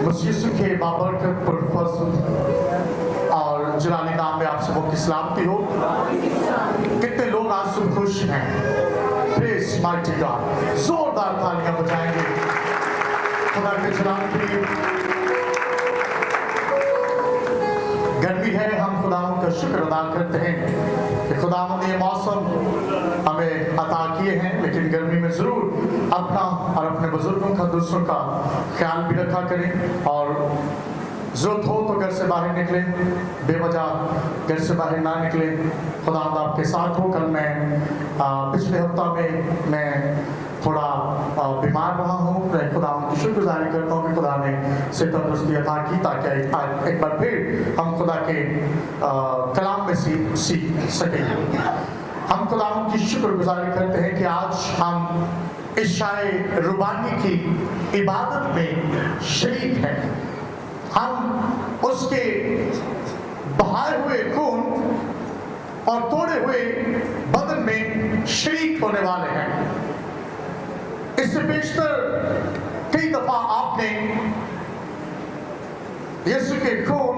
मसीह के बाबरकत पुरफज़ल और जलाली नाम में आप सबों की सलामती हो। कितने लोग आज सुबह खुश हैं? Praise mighty God. जोरदार तालियां बजाएंगे खुदा के जलाल के लिए। गर्मी है, हम खुदा का शुक्र अदा करते हैं कि खुदा ने ये मौसम हमें अता किए हैं, लेकिन गर्मी में ज़रूर अपना और अपने बुजुर्गों का, दूसरों का ख्याल भी रखा करें और ज़रूरत हो तो घर से बाहर निकलें, बेवजह घर से बाहर ना निकलें। खुदा आपके साथ हो। कल मैं पिछले हफ्ता में मैं थोड़ा बीमार रहा हूँ। मैं खुदा की शुक्रगुजारी करता हूँ कि खुदा ने से तंदुरुस्ती अता की ताकि एक बार फिर हम खुदा के कलाम में सीख सकें। हम खुदा की शुक्रगुजारी करते हैं कि आज हम इशाए रुबानी की इबादत में शरीक हैं। हम उसके बहाए हुए खून और तोड़े हुए बदन में शरीक होने वाले हैं। इससे बेशतर कई दफा आपने यीशु के खून,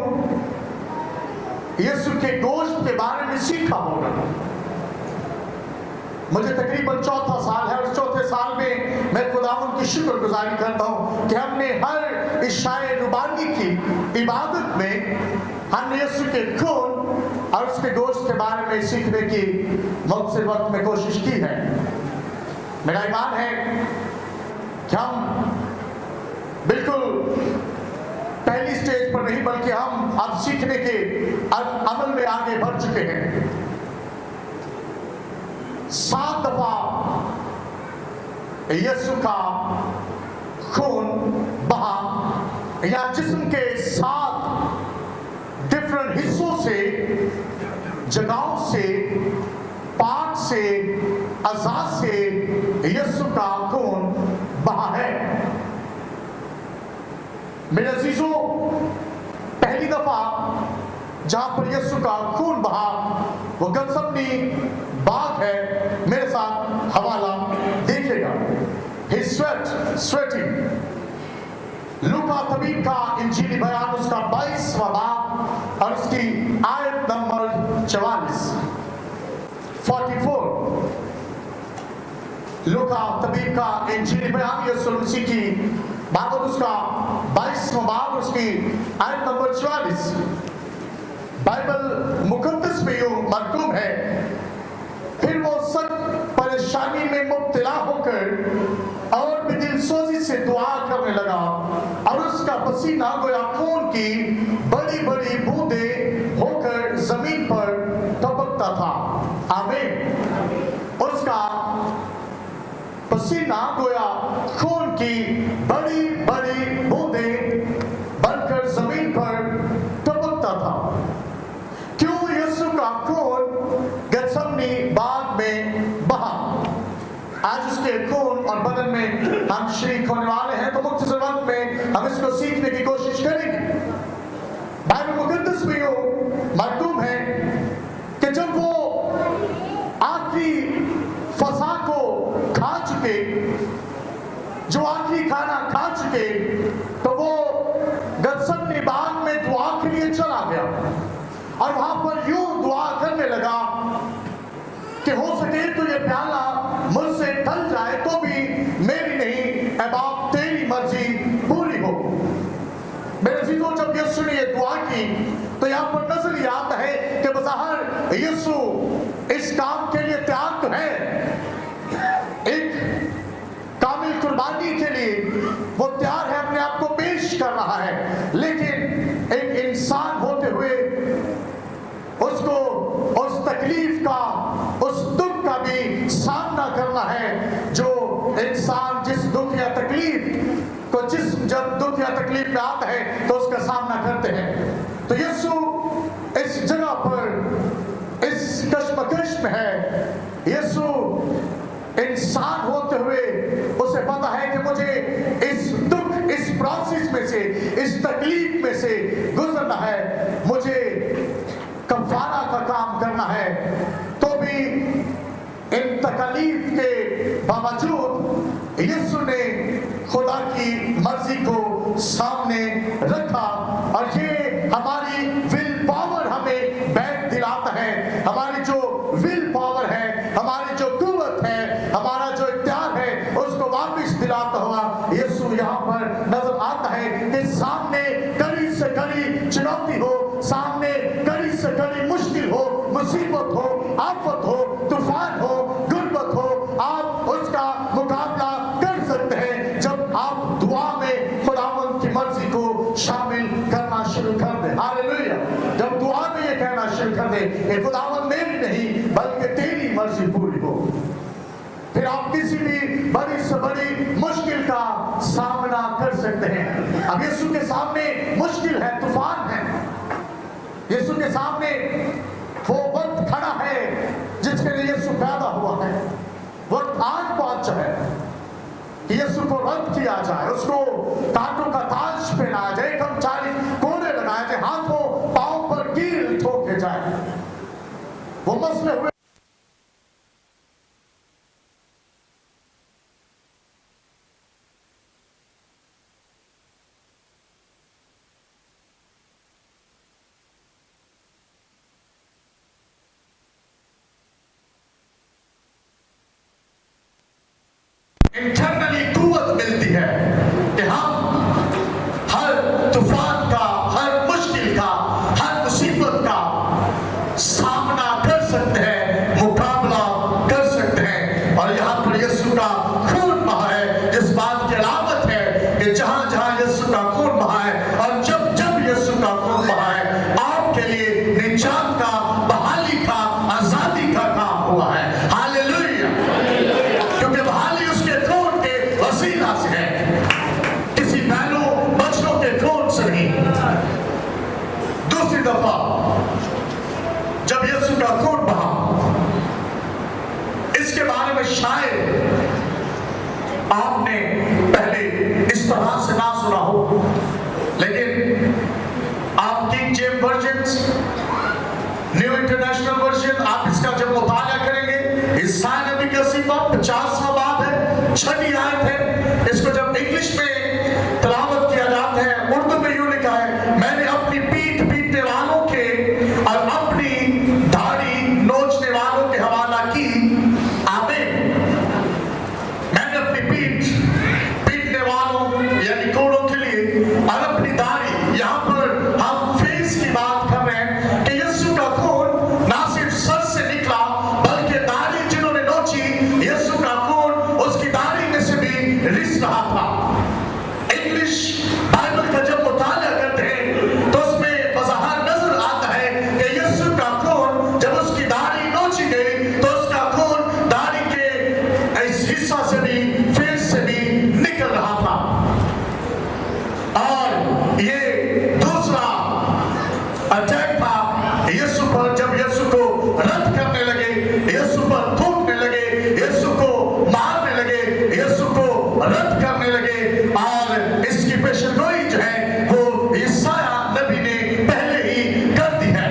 यीशु के गोश्त के बारे में सीखा होगा। मुझे तकरीबन चौथा साल है और चौथे साल में मैं खुदावंद की शुक्रगुजारी करता हूँ कि हमने हर इशाए रुबानी की इबादत में हमने यीशु के खून और उसके गोश्त के बारे में सीखने की मुख्तसर वक्त में कोशिश की है। मेरा ईमान है कि हम बिल्कुल पहली स्टेज पर नहीं बल्कि हम अब सीखने के अमल में आगे बढ़ चुके हैं। 7 दफा यीशु का खून बहा या जिस्म के 7 डिफरेंट हिस्सों से, जगहों से, पार्ट से, अज़ा से यीशु का खून बहा है। मेरे अजीजों, पहली दफा जहां पर यीशु का खून बहा वो गतसमनी बाग है। मेरे साथ हवाला देखिएगा। He sweating। लूका तबीब का इंजीली बयान उसका 22वां बाब और उसकी आयत नंबर 44। लूका तबीब का इंजीली बयान यीशु मसीह की बाब उसका 22वां बाब उसकी आयत नंबर 44। बाइबल मुकद्दस में यूं मकतूब है, फिर वो सख्त परेशानी में मुब्तला होकर और दिलसोजी से दुआ करने लगा और उसका पसीना गोया खून की बड़ी बड़ी बूंदें होकर जमीन पर टपकता था। आमीन। उसका पसीना गोया खून की बड़ी बड़ी बूंदें बनकर जमीन पर टपकता था। क्यों? यीशु का खून गतसमनी बाग में बहा। आज उसके खून और बदन में हम शरीक होने वाले हैं, तो मुख्तसर वक्त में हम इसको सीखने की कोशिश करेंगे। बाइबल मुकद्दस में यूं मकतूब है कि जब वो आखिरी फसा को खा चुके, जो आखिरी खाना खा चुके, तो वो गतसमनी बाग में दुआ के लिए चला गया और वहां पर यूं दुआ करने लगा कि हो सके तो ये प्याला मुझसे टल जाए तो भी मेरी नहीं, ऐ बाप तेरी मर्जी पूरी हो। मेरे अजीजों, जब यीशु ने ये दुआ की तो यहाँ पर नजर ये आता है कि बज़ाहिर यीशु इस काम के लिए तैयार तो है, एक कामिल कुर्बानी के लिए वो तैयार है, अपने आप को पेश कर रहा है, लेकिन एक इंसान होते हुए उसको उस तकलीफ का, उस दुख का भी सामना करना है जो इंसान जिस दुख या तकलीफ को, जब दुख या तकलीफ में आता है तो उसका सामना करते हैं। तो यीशु इस जगह पर इस कश्मकश में है। यीशु इंसान होते हुए उसे पता है कि मुझे इस दुख, इस प्रोसेस में से, इस तकलीफ में से गुजरना है, मुझे कफारा का काम करना है। तो भी इन तकलीफ के बावजूद यीशु ने खुदा की मर्जी को सामने रखा। और ये हमारी विल पावर हमें बैठ दिलाता है। हमारी जो विल पावर है, हमारी जो कुव्वत है, हमारा जो इख्तियार है, उसको वापस दिलाता हुआ यीशु यहाँ पर नजर आता है कि सामने कड़ी से कड़ी चुनौती हो, सामने कड़ी से कड़ी मुश्किल हो, मुसीबत हो, आफत हो, तूफान हो, गुर्बत हो, आप उसका मुकाबला कर सकते हैं जब आप दुआ में खुदावंद की मर्जी को शामिल करना शुरू कर दें। हालेलुया। जब दुआ में ये कहना शुरू कर दें कि खुदावंद मेरी नहीं बल्कि तेरी मर्जी पूरी हो, फिर आप किसी भी बड़ी से बड़ी मुश्किल का सामना कर सकते हैं। अब यीशु के सामने मुश्किल है, तूफान है, यीशु के सामने वो वक्त खड़ा है जिसके लिए यीशु पैदा हुआ है। वक्त आज पहुंचा है कि यीशु को रद्द किया जाए, उसको कांटों का ताज पहनाया जाए, कम 40 कोड़े लगाए जाए, हाथों पांव पर कील ठोके जाए। वो मसले हुए इंटरनली कुव्वत मिलती है कि हम हर तूफान का, हर मुश्किल का, हर मुसीबत का सामना कर सकते हैं, मुकाबला कर सकते हैं। और यहाँ पर यीशु का खून बहा है, जिस बात की अलामत है कि जहाँ जहाँ यीशु का खून बहा है और जब जब यीशु का खून बहा है, आपके लिए निजात का, बहाली का, आजादी का काम हुआ है। हालेलुया। क्योंकि बहाली उसके खून के वसीला से है, किसी बैलों बछड़ों के खून से नहीं। दूसरी दफा जब यीशु का खून बहा, इसके बारे में शायद आपने पहले इस तरह से ना सुना हो, लेकिन आप king James version, new international version, आप इसका जब मुताला करेंगे, ईसाई नबी का सिफा 50वां बाब है, 6वीं आयत है। इसको जब इंग्लिश में तिलावत किया जाता है, उर्दू में यूं लिखा है, मैंने अपनी पीठ पीटने वालों के और अपनी दाढ़ी नोचने वालों के हवाला की। आमीन। मैंने अपनी पीठ पीटने वालों यानी कोड़ों के लिए और अपनी दाढ़ी, यहाँ पर हम फेस की बात कर रहे हैं कि यीशु का खून ना सिर्फ सर से निकला, बल्कि दाढ़ी जिन्होंने नोची, यीशु का खून उसकी दाढ़ी में से भी रिस रहा था। इंग्लिश बाइबल का जब मुताला करते हैं तो उसमें बज़ाहिर नजर आता है कि यीशु का खून जब उसकी दाढ़ी नोची गई तो उसका खून दाढ़ी के इस हिस्सा से भी, फेस से भी निकल रहा था। और ये दूसरा अटैक था यीशु पर, जब यीशु को रद्द करने लगे, यीशु पर थूकने लगे, यीशु को मारने लगे, यीशु को रद्द करने लगे। और इसकी पेशगोई जो है वो ईसाया नबी ने पहले ही कर दी है।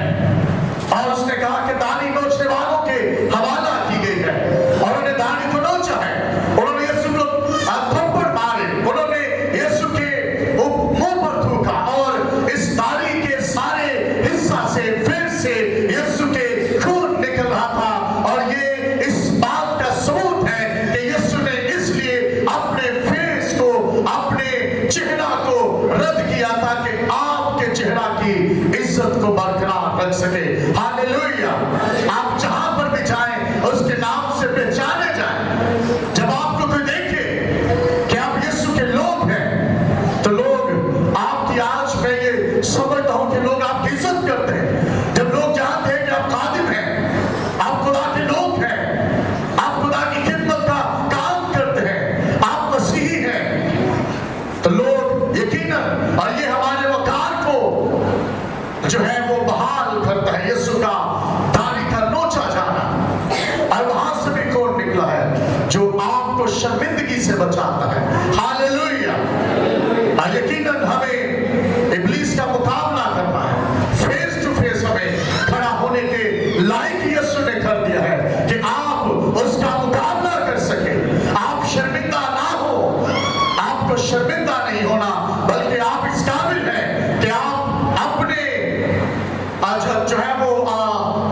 और उसने कहा कि दाढ़ी नोचने वालों के हवाला की गई है, और उन्होंने दाढ़ी को नोचा है, उन्होंने यीशु को थप्पड़ मारे, उन्होंने यीशु के मुंह पर थूका, और इस दाढ़ी के सारे हिस्सा से, फिर से यीशु के खून निकल रहा था। और ये इस बात का सबूत है कि यीशु ने इसलिए अपने फेस को, अपने चेहरा को रद्द किया ताकि आपके चेहरा की इज्जत को बरकरार रख सके। हालेलुया। आप जहां पर भी जाएं उसके नाम से पहचाने जाएं। जब आपको कोई देखे कि आप यीशु के लोग हैं, तो लोग आपकी, आज मैं ये समझता हूं कि लोग आपकी इज्जत करते हैं जब लोग जानते हैं कि आप खादिम हैं, आप खुदा के लोग हैं, आप खुदा की खिदमत का काम करते हैं, आप मसीही हैं, तो लोग यकीनन, और ये हमारे वकार को जो है वो बहाल करता है। यीशु का दाढ़ी का नोचा जाना, और वहां से भी खून निकला है जो आपको शर्मिंदगी से बचाता है। हालेलुया। यकीनन हमें इब्लीस का मुकाबला इस काबिल हैं कि आप अपने जो है वो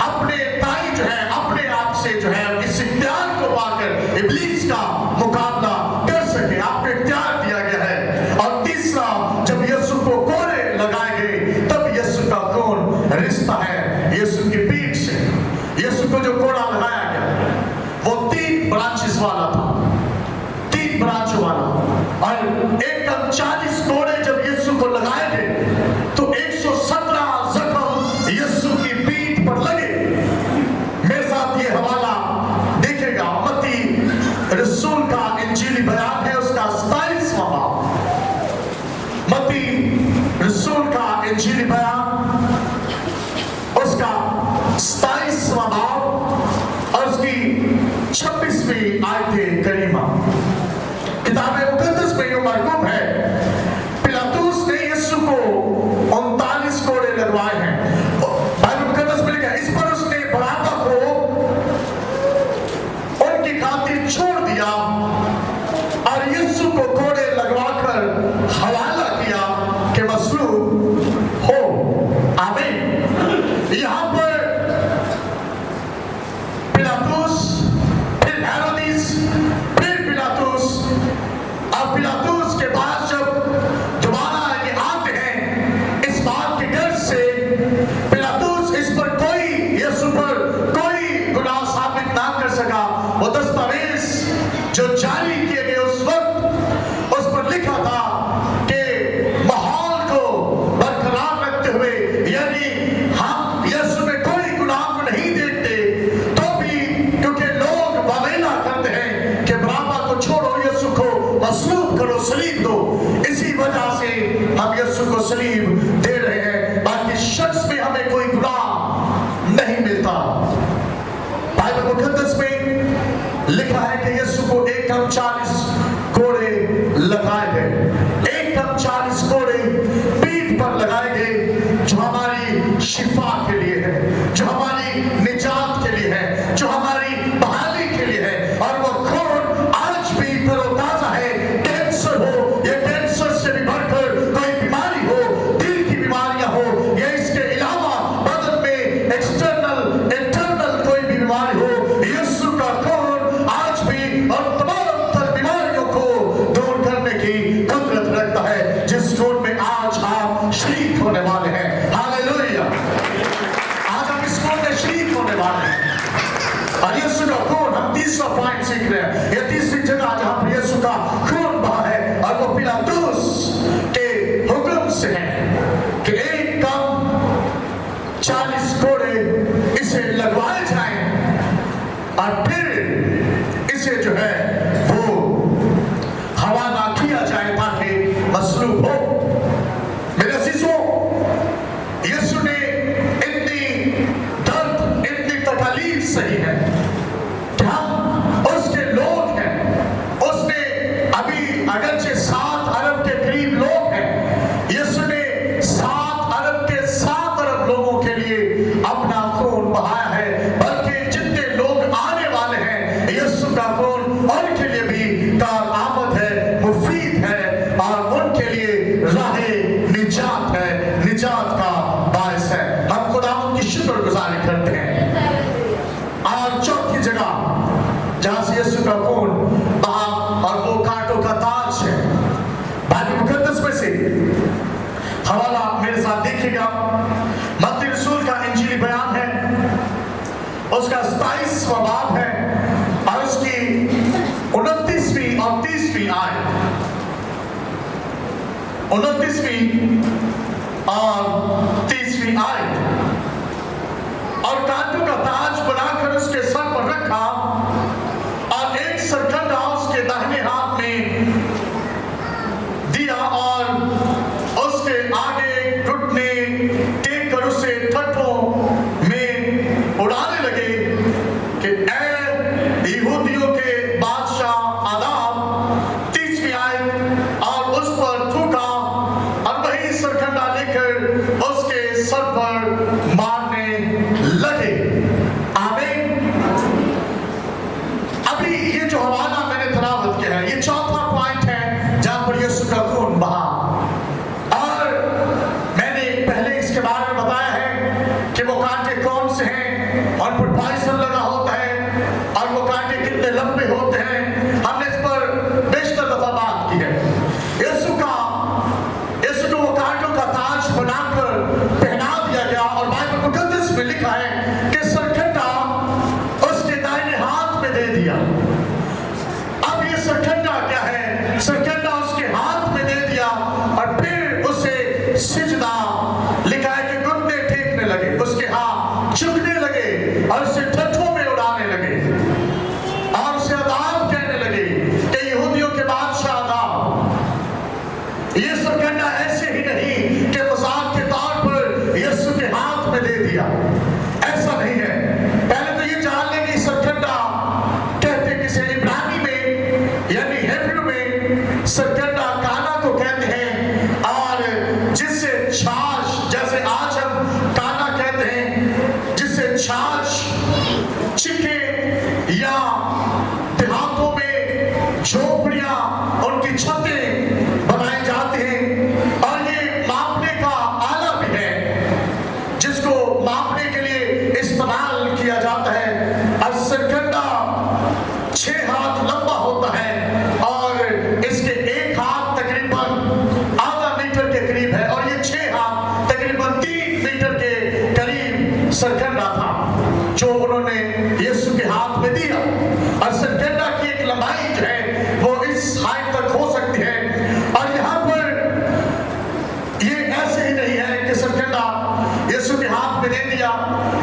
अपने ताई जो है अपने आप से जो है इस इख्तियार को पाकर इब्लीस का मुकाबला कर सके, आपको इख्तियार दिया गया है। और तीसरा, जब यीशु को कोड़े लगाए गए तब यीशु का कौन रिश्ता है यीशु की पीठ से। यीशु को जो कोड़ा लगाया गया वो 3 ब्रांचेस वाला था, 3 ब्रांच वाला, और एकदम 40 कोड़े जब यीशु को लगाए गए तो 117 जख्म यीशु की पीठ पर लगे। मेरे साथ ये हवाला देखेगा, मत्ती रसूल का इंजीली बयान है, उसका 27वां बाब। मत्ती रसूल का इंजीली बयान उसका 27वां बाब और उसकी 26वीं आयत करीमा। किताब मुकद्दस में यूं मरकूब है, पिलातुस ने यीशु को 39 कोड़े लगवाए हैं। बाइबल मुकद्दस में लिखा है, इस पर उसने बराबा को उनकी खातिर छोड़ दिया और यीशु को कोड़े लगवाकर हवाला किया कि मसलूब हो। आमीन। यहाँ पर पिलातुस, फिर हेरोदिस, फिर पिलातुस, और पिलातुस के बाद जब दोबारा ये आते हैं इस बात के गर्ज से, पिलातुस इस पर कोई यीशु पर कोई गुनाह साबित ना कर सका। वो दस्तावेज जो जारी किए गए उस वक्त उस पर लिखा था कि माहौल को बरकरार रखते हुए, यानी हम यीशु में कोई गुनाह को नहीं देखते तो भी, क्योंकि लोग वावेला करते हैं कि बराबा को छोड़ो, यीशु को मसलूब करो, सलीब दो, इसी वजह से हम यीशु को सलीब दे रहे हैं, बाकी शख्स में हमें कोई गुनाह नहीं मिलता। बाइबल मुकद्दस में लिखा है कि यीशु को एकदम 40 कोड़े लगाए गए, एकदम 40 कोड़े पीठ पर लगाए गए, जो हमारी शिफा के लिए है, जो हमारी निजात के लिए है, जो हमारी बहाली के लिए है। और वो खून आज भी तरोताजा है। कैंसर हो या कैंसर से भी बढ़कर कोई बीमारी हो, दिल की बीमारियां हो या इसके अलावा बदन में एक्सटर्नल इंटरनल कोई भी बीमारी हो, यीशु का खून आज भी और तमाम तर बीमारियों को दूर करने की कुदरत रखता है, जिस खून में आज आप शरीक होने वाले हैं। हालेलुया। आज हम इस खून में शरीक होने वाले हैं। और यीशु का खून, हम तीसरा पॉइंट सीख रहे हैं, ये तीसरी जगह जहां पर यीशु का खून बहा है, और वो पिलातुस के हुक्म से है कि एक कम 40 कोड़े इसे लगवाए जाएं और फिर इसे जो है वो हवाला किया जाए ताकि मसलूब हो। मेरे अजीजों, यीशु ने इतनी दर्द, इतनी तकलीफ सही है कि हम उसके लोग हैं। उसने अभी अगरचे 7 अरब के करीब लोग हैं, यीशु ने 7 अरब के 7 अरब लोगों के लिए अपना खून बहाया है, बल्कि जितने लोग आने वाले हैं यीशु का खून उनके लिए भी कारआमद है, मुफीद है और उनके लिए राहे निजात है, निजात का बायस है। हम खुदावंद की शुक्रगुजारी करते हैं। और चौथी जगह जहां से यीशु का खून बहा और वो कांटों का ताज है, बाइबल मुकद्दस में से हवाला मेरे साथ देखिएगा। मत्ती रसूल का इंजीली बयान है, उसका 27वां बाब है और उसकी 29वीं और 30वीं आयत। 29वीं और 30वीं आयत। और कांटों का ताज बनाकर उसके सर पर रखा और एक सरकंडा उसके दाहिने हाथ में दिया और उसके आगे घुटने टेक कर उसे ठट्ठों में उड़ाने लगे कि ऐ यहूदियों के बादशाह आदाब। 30वीं आयत। और उस पर थूका और वही सरकंडा लेकर उसके सर पर मारने लगे। आमीन। अभी ये जो हवाला मैंने तलावत किया है, ये चौथा पॉइंट है जहां पर यीशु का खून बहा। और और फुड पॉइजन लगा होता है और वो कांटे कितने लंबे होते हैं, हमने इस पर बेशतर दफा बात की है। यीशु को वो कांटों का ताज बनाकर पहना दिया गया और बाइबल मुकद्दस में लिखा है कि सरकंडा उसके दाहिने हाथ में दे दिया। अब ये सरकंडा क्या है? सरकंडा उसके हाथ में दे दिया और फिर उसे सिजदा, लिखा है कि घुटने टेकने लगे, उसके हाथ झुकने लगे और उसे ठट्ठों में उड़ाने लगे और उसे अदाब कहने लगे कि यहूदियों के बादशाह अदाब। ये सरकंडा ऐसे ही नहीं कि मजाक के तौर पर यीशु के हाथ में दे दिया, ऐसा नहीं है। पहले तो ये जान लें कि सरकंडा कहते किसे इब्रानी में यानी हिब्रू में सरकंडा काना को कहते हैं और जिससे छाछ, जैसे आज हम काना कहते हैं, जिससे छाछ चिके या देहातों में झोपड़ियां उनकी छतें बनाई जाती हैं और ये मापने का आला भी है जिसको मापने के लिए इस्तेमाल किया जाता है। और सरकंडा 6 हाथ लंबा होता है और इसके एक हाथ तकरीबन आधा मीटर के करीब है और ये 6 हाथ तकरीबन 3 मीटर के करीब सरकंडा था जो उन्होंने यीशु के हाथ में दिया। और सरकंडा की एक लंबाई जो है वो इस हाइट तक हो सकती है। और यहाँ पर ये ऐसे ही नहीं है कि सरकंडा यीशु के हाथ में दे दिया,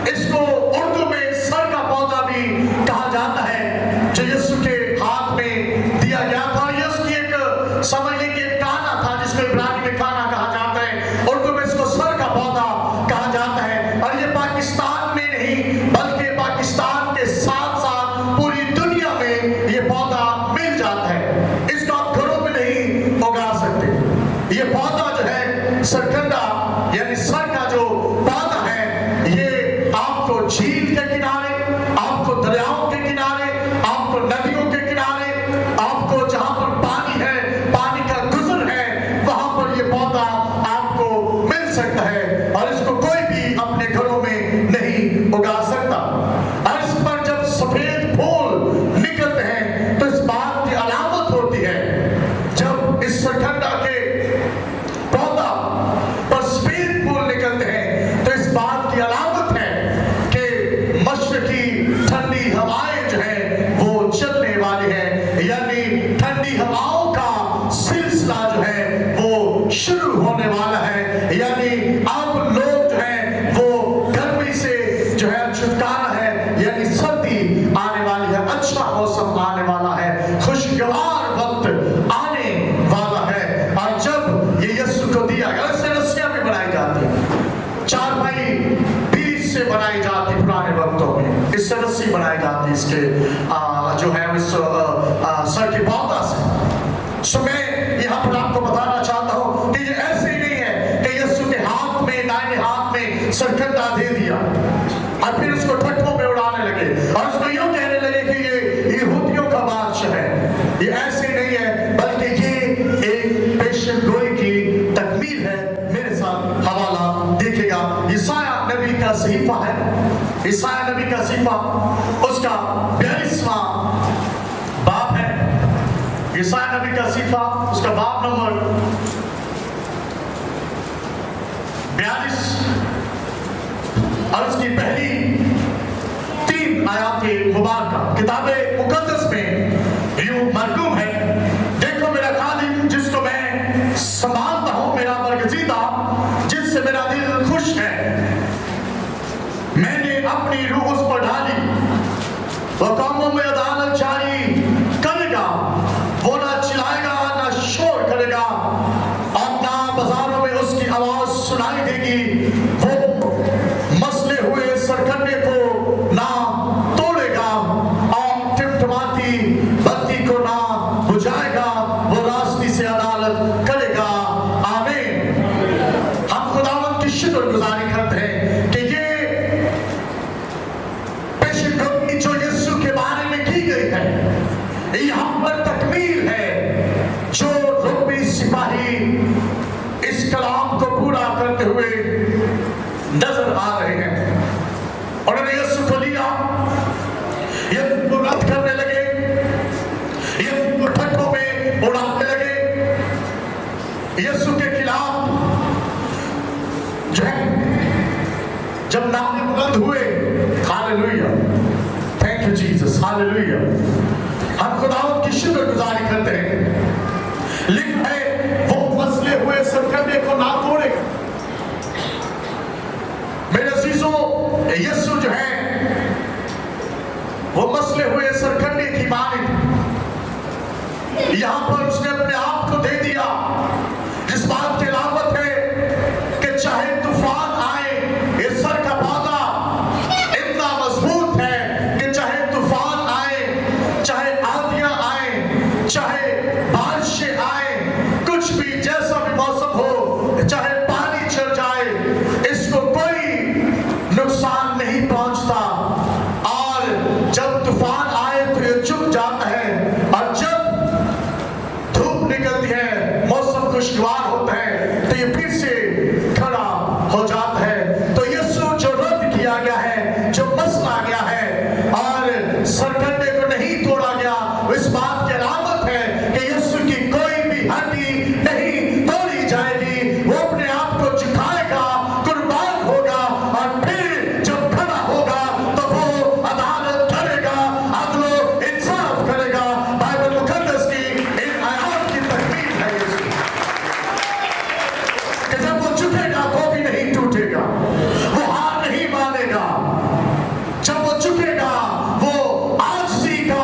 इसको उर्दू में सर का पौधा भी कहा जाता है जो यीशु के हाथ में दिया गया था। ये उसकी एक समझने की एक काना था जिसको इब्रानी में काना कहा जाता है, उर्दू में इसको सर का पौधा कहा जाता है। और ये पाकिस्तान में नहीं बल्कि पाकिस्तान के साथ साथ पूरी दुनिया में ये पौधा मिल जाता है। इसको आप घरों में नहीं उगा सकते। ये पौधा जो है सरकंडा यानी सर का जो पौधा है, ये आपको झील के किनारे, आपको दरियाओं के किनारे, आपको नदियों के किनारे, आपको जहां पर पानी है, पानी का गुजर है, वहां पर ये पौधा आपको मिल सकता है और इसको कोई भी अपने घरों में नहीं उगा सकता। और इस पर जब सफेद फूल निकलते हैं तो इस बात की अलामत होती है, जब इस सरकंडा के पौधा पर सफेद फूल निकलते हैं तो इस बात की अलामत है कि मशरकी ठंडी हवाएं जो है वो चलने वाली है, यानी ठंडी हवाओं का सिलसिला जो है वो शुरू होने वाला है। यानी अब लोग जो है वो गर्मी से जो है छुटकारा है, यानी सर्दी आने वाली है, अच्छा मौसम आने वाला है, खुशगवार वक्त आने वाला है। और जब ये यीशु को दिया गया, इससे रस्सियां भी बनाई जाती है, चारपाई बीज से बनाई जाती पुराने वक्तों में, इससे रस्सी बनाई जाती इसके जो है इस सर के पौधा से। सो मैं यहाँ पर आपको बताना चाहता हूँ कि ये ऐसे ही नहीं है कि यीशु के हाथ में, दाहिने हाथ में सरकंडा दे दिया और फिर उसको ठट्ठों में उड़ाने लगे और उसको यूं कहने लगे कि ये यहूदियों का बादशाह है। ये ऐसे नहीं है बल्कि ये एक पेशन गोई की तकमील है। मेरे साथ हवाला देखिएगा, यशायाह नबी का सहीफा है, यशायाह नबी का सहीफा उसका 42वां बाब है। यशायाह नबी का सहीफा उसका बाब नंबर 42 और उसकी पहली 3 आयात मुबारका किताबे मुकद्दस में यूं मरकूम है, देखो मेरा खादिम जिसको मैं संभालता हूं, मेरा बरगजीदा जिससे मेरा दिल खुश है, मैंने अपनी रूह उस पर डाली, वो कौमों में अदालत जारी करेगा, वो ना चिल्लाएगा ना शोर करेगा और ना बाजारों में उसकी आवाज सुनाई देगी, वो मसले हुए सरकंडे को ना तोड़ेगा और टिमटिमाती बत्ती को ना बुझाएगा, वो रास्ते से अदालत करेगा। आमीन। हम खुदावंद की शुक्रगुजारी करते हैं कि ये पेशगोई जो यीशु के बारे में की गई है, यहाँ पर तकमील है जो रुकबी सिपाही इस कलाम को पूरा करते हुए नजर आ रहे हैं। उन्होंने यीशु को लिया यीशु के खिलाफ जो है जब नारे बुलंद हुए, hallelujah, thank you Jesus, hallelujah, हम खुदावंद की शुक्रगुजारी करते हैं। लिखा है वो मसले हुए सरकंडे को ना तोड़ेगा। मेरे अजीजों, यीशु जो है वो मसले हुए सरकंडे की मानित, यहां पर उसने अपने आप को दे दिया, जिस बात की अलामत है कि चाहे तूफान आए, इस सर का पौधा इतना मजबूत है कि चाहे तूफान आए, चाहे आंधियां आए, चाहे बारिशें आए, कुछ भी जैसा भी मौसम हो, चाहे पानी चढ़ जाए, इसको कोई नुकसान नहीं पहुंचता। और जब तूफान आए तो ये झुक जाता है, और जब धूप निकलती है, मौसम खुशगवार होता है, तो ये फिर से खड़ा हो जाता है। तो यीशु जो रद्द किया गया है, जो मसला गया है और सरकंडे को नहीं तोड़ा गया, इस बात की अलामत है कि यीशु की कोई भी हड्डी नहीं तोड़ी जाएगी। वो अपने आप को झुकाएगा, कुर्बान होगा, और फिर जब खड़ा होगा तो वो अदालत करेगा, अदलो इंसाफ करेगा। बाइबल मुकद्दस की इन आयात की तकमील है इसकी, कि जब वो झुकेगा तो भी नहीं टूटेगा, वो हार नहीं मानेगा। जब वो झुकेगा वो आजिज़ी का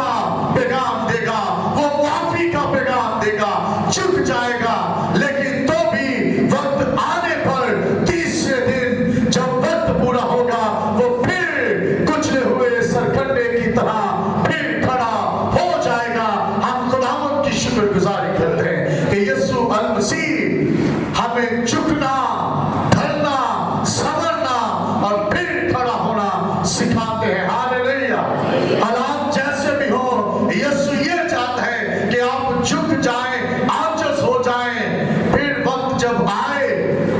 पैगाम देगा, वो माफी का पैगाम देगा, झुक जाएगा। लेकिन तो भी वक्त आने पर तीसरे दिन जब वक्त पूरा होगा, वो फिर कुचले हुए सरकंडे की तरह फिर खड़ा हो जाएगा। हम खुदावंद की शुक्रगुजारी करते हैं कि यीशु अल मसीह हमें झुकना, ढलना, संवरना और फिर खड़ा होना सिखाते हैं। हालेलुया। हालात जैसे भी हो, यीशु ये चाहता है कि आप झुक जाएं, आजिज़ हो जाएं। फिर वक्त जब आए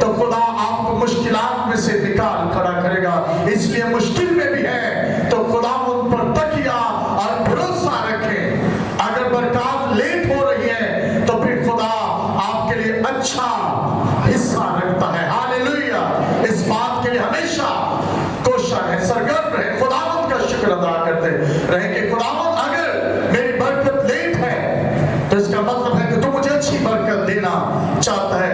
तो खुदा आपको मुश्किलात में से निकाल खड़ा करेगा। इसलिए मुश्किल में भी है तो खुदा उन पर तकिया और भरोसा रखें। अगर बरकत लेट हो रही है तो फिर खुदा आपके लिए अच्छा हिस्सा रखता है। हालेलुया। इस बात के लिए हमेशा कोशिश है, सरगर्म रहे, खुदावंद का शुक्र अदा करते रहे कि खुदावंद अगर मेरी बरकत लेट है तो इसका मतलब है कि तू मुझे अच्छी बरकत देना चाहता है।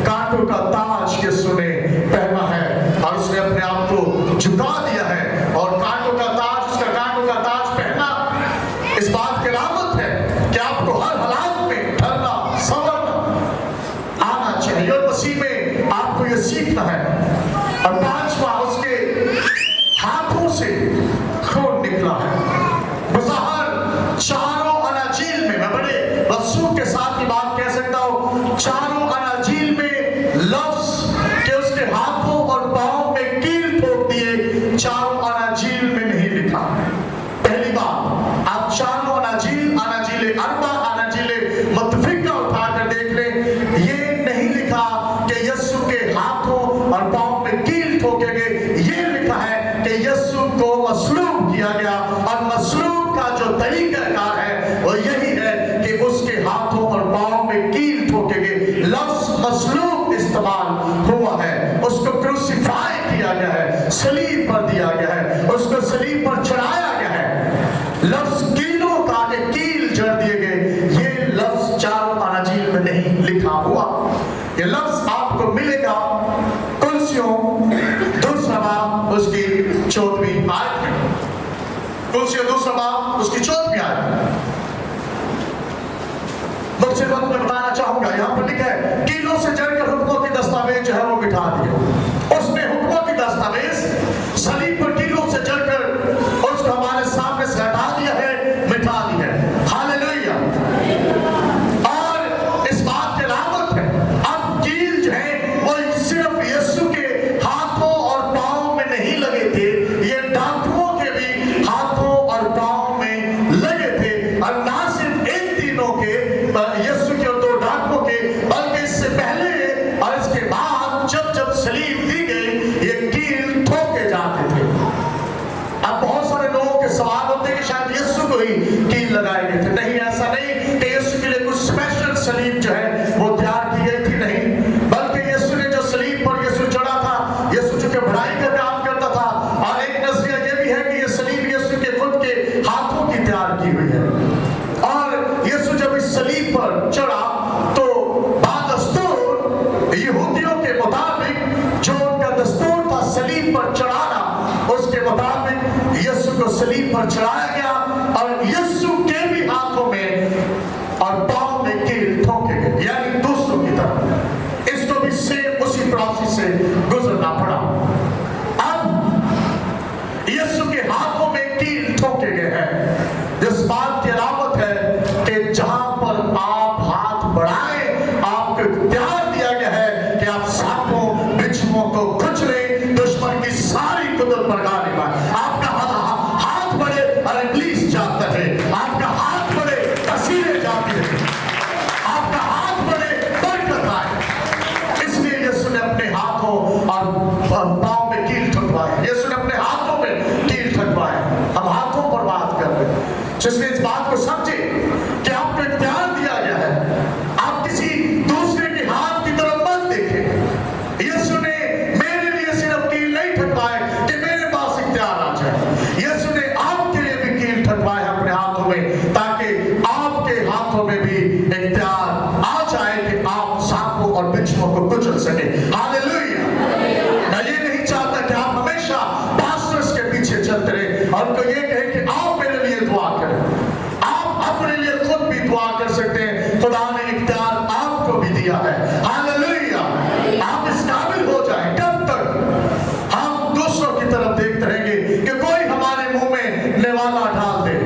कांटों का ताज यीशु ने पहना है और उसने अपने आप को झुका दिया है, और कांटों का ताज, उसका कांटों का ताज पहना इस बात की अलामत है कि आपको हर हालात में ढलना, संवरना आना चाहिए, और मसीह में आपको ये सीखना है। और पांचवा, उसके हाथों से खून निकला है। बज़ाहिर चारों अनाजील में, मैं बड़े वसूख के साथ ये बात कह सकता हूँ, चारों अनाजील में लफ्ज के उसके हाथों और पांव में कील ठोक दिए, चारों अनाजील में नहीं लिखा। पहली बात, आप चारों अनाजील, अनाजील अरबा, अनाजील मुत्तफिका उठाकर देख लें, ये नहीं लिखा कि यीशु के हाथों और पांव में कील ठोके गए। ये लिखा है कि यीशु को मसलूब किया गया, और मसलूब का जो तरीकाकार है वो यही है कि उसके हाथों और पांव में कील ठोके गए। लफ्ज मसलूब इस्तेमाल हुआ है, उसको क्रूसिफाई किया गया है, सलीब पर दिया गया है, उसको सलीब पर चढ़ाया गया है। लफ्ज कीलों का के कील जड़ दिए गए, ये लफ्ज चारों अनाजील में नहीं लिखा हुआ। ये लफ्ज आपको मिलेगा कुलसियों दूसरा बाब उसकी 14वीं आयत में। कुलसियों दूसरा बाब उसकी 14वीं आयत। मुझसे वक्त में बताना चाहूंगा, यहाँ पर लिखा है कीलों से जड़कर हुक्मों के दस्तावेज जो है वो मिटा दिए। उसने हुक्मों के दस्तावेज सलीब पर कीलों से जड़कर उसको हमारे सामने से हटा दिया है, मिटा दिया है। हालेलुया। और इस बात की अलामत है, अब कील जो है वो सिर्फ यीशु के हाथों और पांव में नहीं लगे थे, ये डाकुओं के भी हाथों और पांव में लगे थे। और ना सिर्फ इन तीनों के, यीशु के और 2 डाकुओं के, बल्कि इससे पहले और इसके बाद जब जब सलीब इब्रानियों के मुताबिक जो उनका दस्तूर था सलीब पर चढ़ाना, उसके मुताबिक यीशु को सलीब पर चढ़ाया गया और यीशु के भी हाथों में और पांव में कील ठोके गए, यानी दूसरों की तरह। इसको भी सेम उसी प्रोसेस से गुजरना पड़ा। अब यीशु के हाथों में कील ठोके गए हैं, जिस बात की अलामत है कि जहां पर आप हाथ बढ़ाएं, आपको इख्तियार दिया गया है कि आप सांपों बिच्छुओं को कुचलें, दुश्मन की सारी कुदरत पर गालिब पाएं। आपका हाथ बढ़े और इब्लीस जाता है, आपका हाथ बढ़े तस्वीरें जाती है, आपका हाथ बढ़े बरकत आए। इसलिए यीशु ने अपने हाथों और पांव में कील ठुकवाए, यीशु ने अपने हाथों में कील ठुकवाए। हम हाथों पर बात कर रहे हैं, जिसमें इस बात को समझे कि आपको इख्तियार दिया गया है, आप किसी दूसरे के हाथ की तरफ मत देखें। यीशु ने मेरे लिए सिर्फ कील नहीं ठुकवाए कि मेरे पास इख्तियार आ जाए, यीशु ने आपके लिए भी कील ठुकवाए अपने हाथों में, ताकि आपके हाथों में भी इख्तियार आ जाए कि आप सांपों और बिच्छुओं को कुचल सके। हालेलुया। मैं ये नहीं चाहता कि आप हमेशा पास्टर्स के पीछे चलते रहे और उनको ये कहे कि आप मेरे लिए दुआ करें। आप अपने लिए खुद भी दुआ कर सकते हैं, खुदा ने इख्तियार आपको भी दिया है। हालेलुया। आप इस काबिल हो जाएं। कब तक हम दूसरों की तरफ देखते रहेंगे कि कोई हमारे मुंह में नेवाला डाल दे?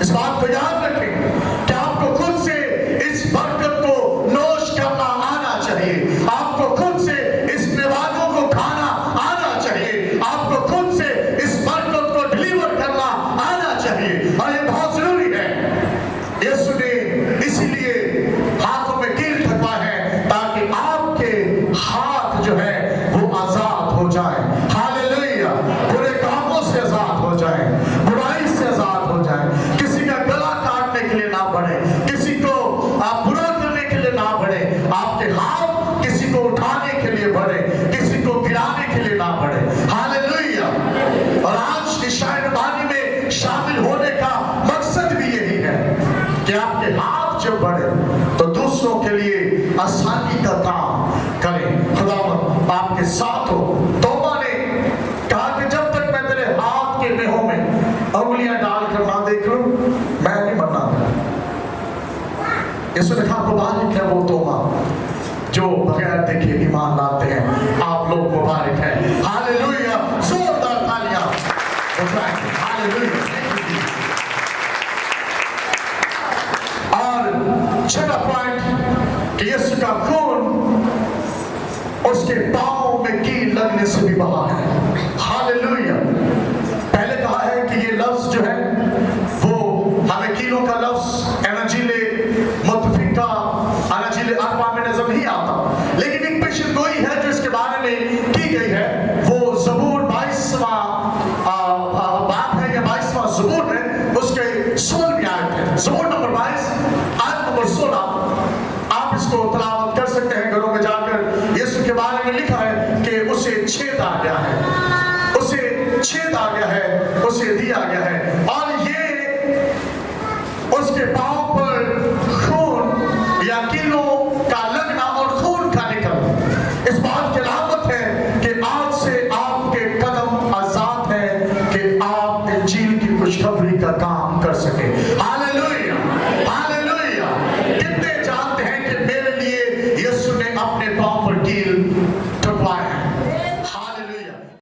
इस बात को याद रखें कि आपको खुद से इस बरकत को नोश करना आना चाहिए, आपको खुद से इस नेवालों को खाना आना चाहिए, आपको खुद से इस बरकत को डिलीवर करना आना चाहिए, और ये बहुत जरूरी है। यीशु ने इसीलिए हाथों में कील ठुकवाए हैं ताकि आपके हाथ जो है वो आजाद हो जाए। हालेलुया। बुरे कामों से आजाद हो जाए, बुराई से आजाद हो जाए, किसी का गला काटने के लिए ना बढ़े, किसी को बुरा करने के लिए ना बढ़े, आपके हाथ किसी को उठाने के लिए बढ़े, किसी को गिराने के लिए ना बढ़े। हालेलुया। और आज की शायद वाणी में शामिल होने का मकसद भी यही है कि आपके हाथ जब बढ़े तो दूसरों के लिए आसानी का काम करें। खुदावंद आपके साथ हो। तोबा ने कहा कि जब तक मैं तेरे हाथ के मेहों में उंगलियां डालकर ना देख लूं, मैं नहीं मरना। यीशु ने कहा मुबारक है वो तोबा जो बगैर देखे ईमान लाते हैं। आप लोग मुबारक हैं। हालेलुया। जोरदार तालियां बजाएं। हालेलुया। और छठा पॉइंट कि यीशु का खून उसके पांव में कील लगने से भी बहा है। हालेलुया। पहले कहा है कि ये लफ्ज जो है वो हमें कीलों का लफ्ज एनर्जीले मुतफिका एनर्जीले अरबा में नजर नहीं आता, लेकिन एक पेशन गोई है जो इसके बारे में की गई है। वो ज़बूर 22वां बाब है या 22वां ज़बूर है, उसके 16वीं आयत है। ज़बूर नंबर 22 आयत नंबर 16। आप इसको तिलावत कर सकते हैं घरों में जाकर। यीशु के बारे में लिखा है कि उसे छेद आ गया है, उसे छेद आ गया है, उसे दिया गया